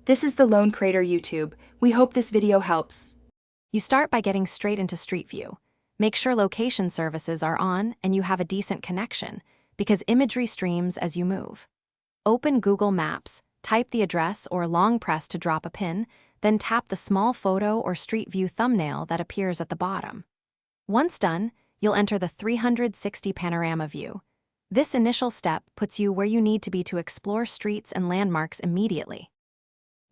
This is the Lone Creator YouTube. We hope this video helps. You start by getting straight into Street View. Make sure location services are on and you have a decent connection, because imagery streams as you move. Open Google Maps, type the address or long press to drop a pin, then tap the small photo or Street View thumbnail that appears at the bottom. Once done, you'll enter the 360 panorama view. This initial step puts you where you need to be to explore streets and landmarks immediately.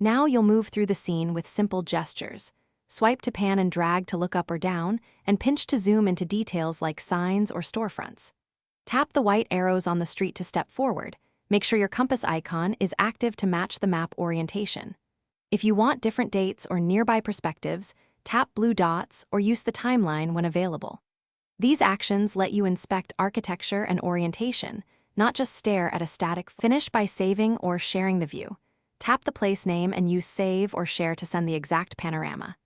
Now you'll move through the scene with simple gestures. Swipe to pan and drag to look up or down, and pinch to zoom into details like signs or storefronts. Tap the white arrows on the street to step forward. Make sure your compass icon is active to match the map orientation. If you want different dates or nearby perspectives, tap blue dots or use the timeline when available. These actions let you inspect architecture and orientation, not just stare at a static. Finish by saving or sharing the view. Tap the place name and use Save or Share to send the exact panorama.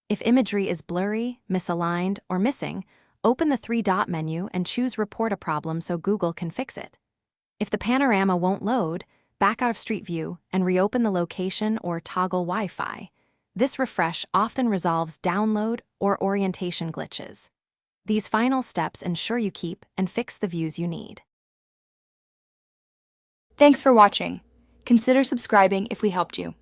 If imagery is blurry, misaligned, or missing, open the three-dot menu and choose Report a Problem so Google can fix it. If the panorama won't load, back out of Street View and reopen the location or toggle Wi-Fi. This refresh often resolves download or orientation glitches. These final steps ensure you keep and fix the views you need. Thanks for watching. Consider subscribing if we helped you.